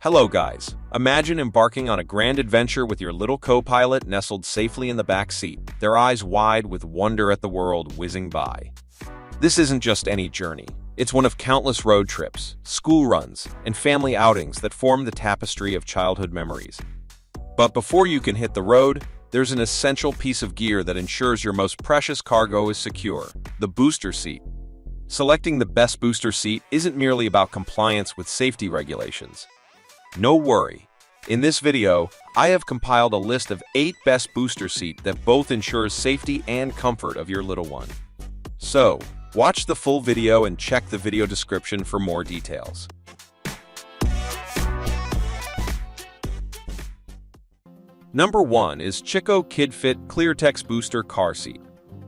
Hello guys, imagine embarking on a grand adventure with your little co-pilot nestled safely in the back seat, their eyes wide with wonder at the world whizzing by. This isn't just any journey. It's one of countless road trips, school runs, and family outings that form the tapestry of childhood memories. But before you can hit the road, there's an essential piece of gear that ensures your most precious cargo is secure: the booster seat. Selecting the best booster seat isn't merely about compliance with safety regulations. No worry. In this video, I have compiled a list of 8 best booster seat that both ensures safety and comfort of your little one. So, watch the full video and check the video description for more details. Number 1 is Chicco KidFit ClearTex Booster Car Seat.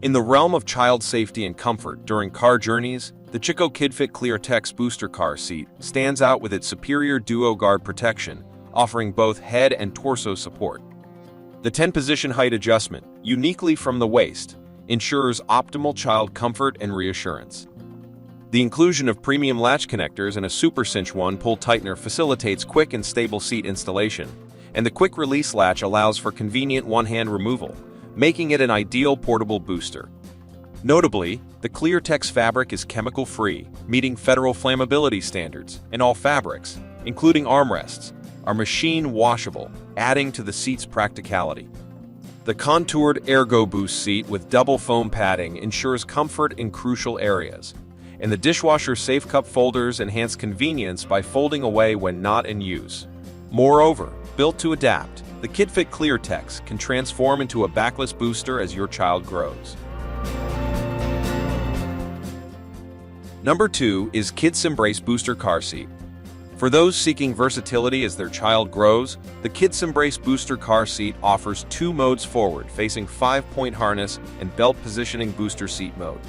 In the realm of child safety and comfort during car journeys, the Chicco KidFit ClearTex Booster Car Seat stands out with its superior Duo Guard protection, offering both head and torso support. The 10-position height adjustment, uniquely from the waist, ensures optimal child comfort and reassurance. The inclusion of premium latch connectors and a SuperCinch one-pull tightener facilitates quick and stable seat installation, and the quick-release latch allows for convenient one-hand removal, making it an ideal portable booster. Notably, the ClearTex fabric is chemical-free, meeting federal flammability standards, and all fabrics, including armrests, are machine washable, adding to the seat's practicality. The contoured ErgoBoost seat with double foam padding ensures comfort in crucial areas, and the dishwasher-safe cup folders enhance convenience by folding away when not in use. Moreover, built to adapt, the KidFit ClearTex can transform into a backless booster as your child grows. Number 2 is KidsEmbrace Booster Car Seat. For those seeking versatility as their child grows, the KidsEmbrace Booster Car Seat offers 2 modes: forward-facing 5-point harness and belt positioning booster seat mode.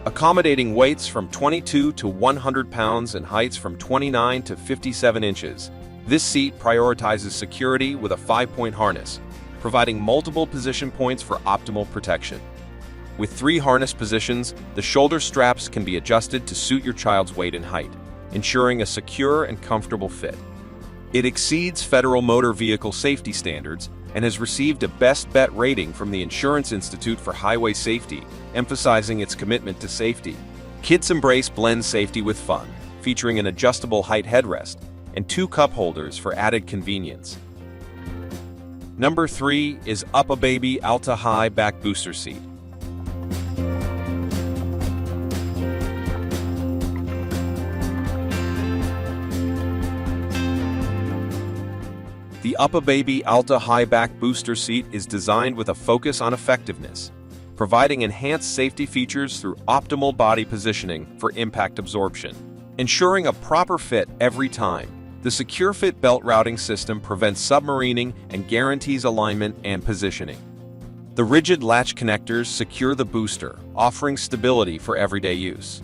Accommodating weights from 22 to 100 pounds and heights from 29 to 57 inches, this seat prioritizes security with a 5-point harness, providing multiple position points for optimal protection. With 3 harness positions, the shoulder straps can be adjusted to suit your child's weight and height, ensuring a secure and comfortable fit. It exceeds federal motor vehicle safety standards and has received a Best Bet rating from the Insurance Institute for Highway Safety, emphasizing its commitment to safety. KidsEmbrace blends safety with fun, featuring an adjustable height headrest and 2 cup holders for added convenience. Number 3 is Uppababy Alta Highback Booster Seat. The Uppababy Alta Highback Booster Seat is designed with a focus on effectiveness, providing enhanced safety features through optimal body positioning for impact absorption. Ensuring a proper fit every time, the SecureFit belt routing system prevents submarining and guarantees alignment and positioning. The rigid latch connectors secure the booster, offering stability for everyday use.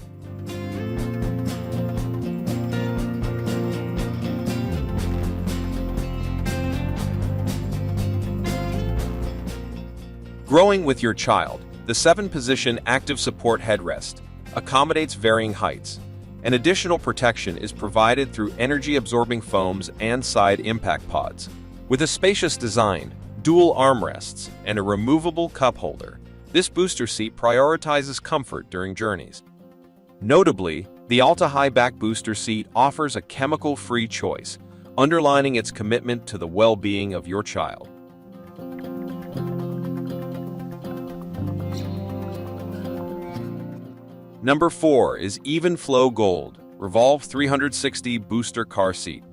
Growing with your child, the 7-position active support headrest accommodates varying heights. An additional protection is provided through energy-absorbing foams and side impact pods. With a spacious design, dual armrests, and a removable cup holder, this booster seat prioritizes comfort during journeys. Notably, the Alta Highback Booster Seat offers a chemical-free choice, underlining its commitment to the well-being of your child. Number 4 is Evenflo Gold Revolve 360 Booster Car Seat.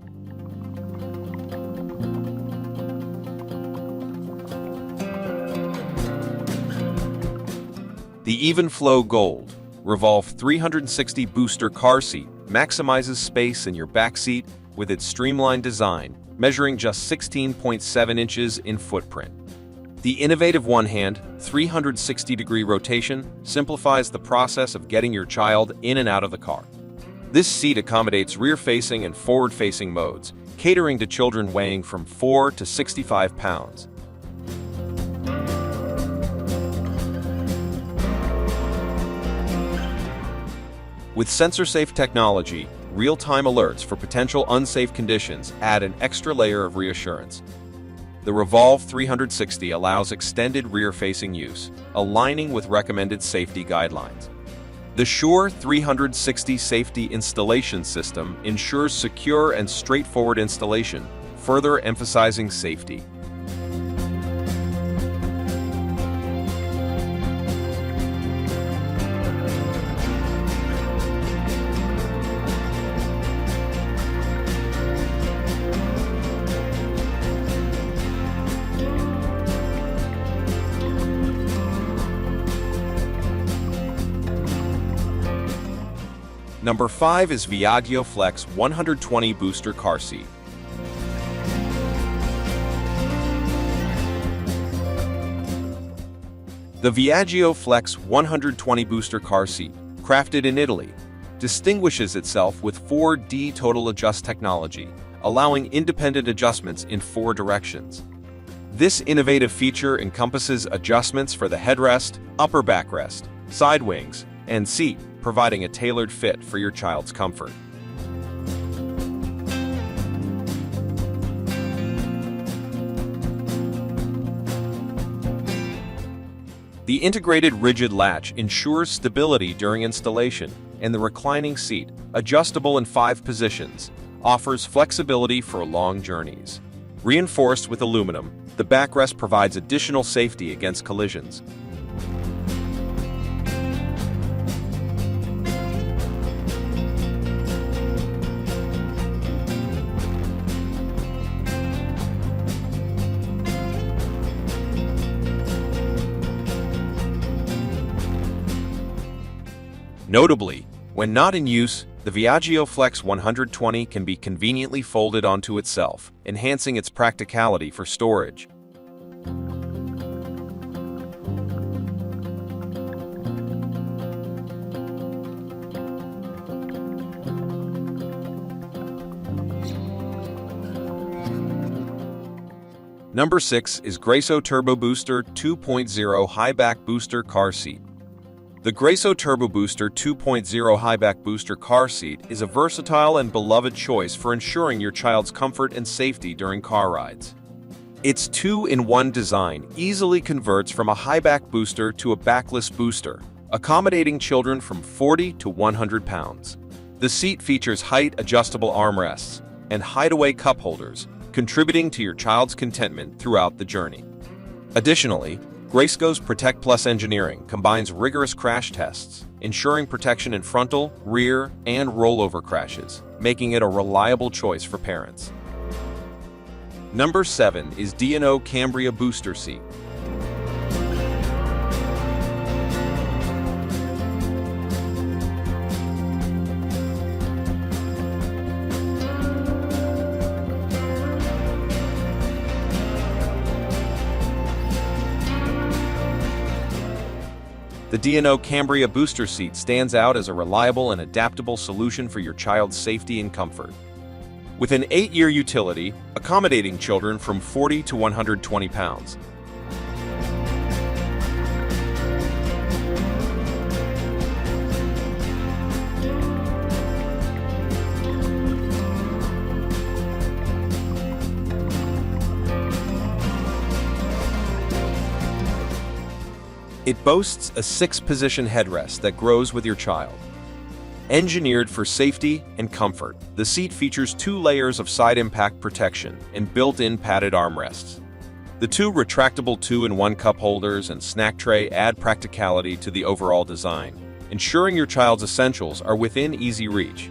The Evenflo Gold Revolve 360 Booster Car Seat maximizes space in your back seat with its streamlined design, measuring just 16.7 inches in footprint. The innovative one-hand, 360-degree rotation simplifies the process of getting your child in and out of the car. This seat accommodates rear-facing and forward-facing modes, catering to children weighing from 4 to 65 pounds. With sensor-safe technology, real-time alerts for potential unsafe conditions add an extra layer of reassurance. The Revolve 360 allows extended rear-facing use, aligning with recommended safety guidelines. The Sure 360 Safety Installation System ensures secure and straightforward installation, further emphasizing safety. Number 5 is Viaggio Flex 120 Booster Car Seat. The Viaggio Flex 120 Booster Car Seat, crafted in Italy, distinguishes itself with 4D Total Adjust technology, allowing independent adjustments in 4 directions. This innovative feature encompasses adjustments for the headrest, upper backrest, side wings, and seat, providing a tailored fit for your child's comfort. The integrated rigid latch ensures stability during installation, and the reclining seat, adjustable in 5 positions, offers flexibility for long journeys. Reinforced with aluminum, the backrest provides additional safety against collisions. Notably, when not in use, the Viaggio Flex 120 can be conveniently folded onto itself, enhancing its practicality for storage. Number 6 is Graco TurboBooster 2.0 Highback Booster Car Seat. The Graco TurboBooster 2.0 Highback Booster Car Seat is a versatile and beloved choice for ensuring your child's comfort and safety during car rides. Its 2-in-1 design easily converts from a highback booster to a backless booster, accommodating children from 40 to 100 pounds. The seat features height-adjustable armrests and hideaway cup holders, contributing to your child's contentment throughout the journey. Additionally, Graco's Protect Plus engineering combines rigorous crash tests, ensuring protection in frontal, rear, and rollover crashes, making it a reliable choice for parents. Number 7 is Diono Cambria Booster Seat. The Diono Cambria Booster Seat stands out as a reliable and adaptable solution for your child's safety and comfort. With an 8-year utility, accommodating children from 40 to 120 pounds. It boasts a 6-position headrest that grows with your child. Engineered for safety and comfort, the seat features 2 layers of side impact protection and built-in padded armrests. The 2 retractable 2-in-1 cup holders and snack tray add practicality to the overall design, ensuring your child's essentials are within easy reach.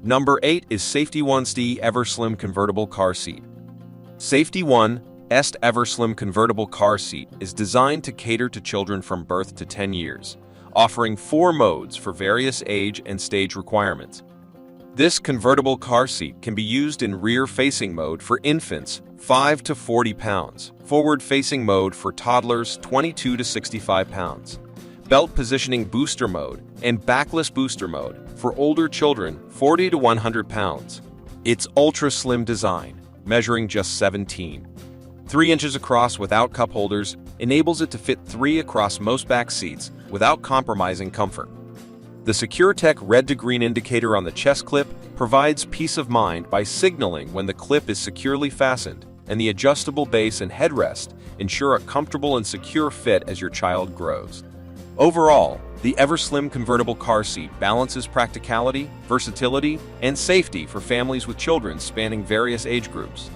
Number 8 is Safety1's Everslim Convertible Car Seat. Safety1's Everslim Convertible Car Seat is designed to cater to children from birth to 10 years, offering 4 modes for various age and stage requirements. This convertible car seat can be used in rear-facing mode for infants 5 to 40 pounds, forward-facing mode for toddlers 22 to 65 pounds, belt positioning booster mode, and backless booster mode for older children 40 to 100 pounds. Its ultra-slim design, measuring just 3 inches across without cup holders, enables it to fit 3 across most back seats without compromising comfort. The SuperCinch red to green indicator on the chest clip provides peace of mind by signaling when the clip is securely fastened, and the adjustable base and headrest ensure a comfortable and secure fit as your child grows. Overall, the Everslim convertible car seat balances practicality, versatility, and safety for families with children spanning various age groups.